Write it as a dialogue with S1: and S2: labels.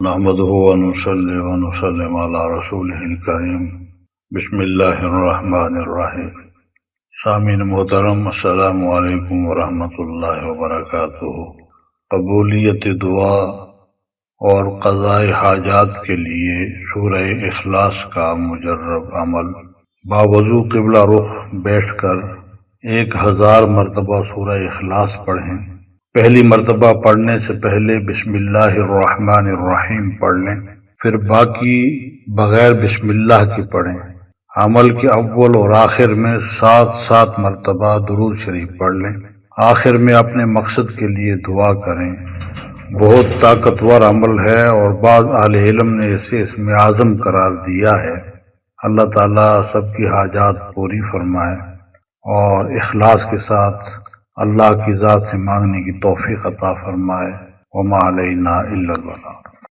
S1: नहमदुहु व नुसल्ली व नुसल्लिम अला रसूलिहिल करीम। बिस्मिल्लाहिर्रहमानिर्रहीम। सामीन मोहतरम, अस्सलामु अलैकुम व रहमतुल्लाहि व बरकातुहू। कबूलियत दुआ और क़ज़ाए हाजात के लिए सूरह इखलास का मुजर्रब अमल। बावजू क़िबला रुख बैठकर 1000 मरतबा सूरह इखलास पढ़ें। पहली मरतबा पढ़ने से पहले बिस्मिल्लाहिर्रहमानिर्रहीम पढ़ लें, फिर बाकी बगैर बिस्मिल्लाह की पढ़ें। अमल के अव्वल और आखिर में 7-7 मरतबा दुरूद शरीफ पढ़ लें। आखिर में अपने मकसद के लिए दुआ करें। बहुत ताकतवर अमल है और बाज़ अहले इल्म ने इसे इसमें आज़म करार दिया है। अल्लाह ताला सबकी हाजात पूरी फरमाए और इखलास के साथ अल्लाह की ज़ात से मांगने की तौफीक अता फरमाए। वमा अलैना इल्लल बलाग।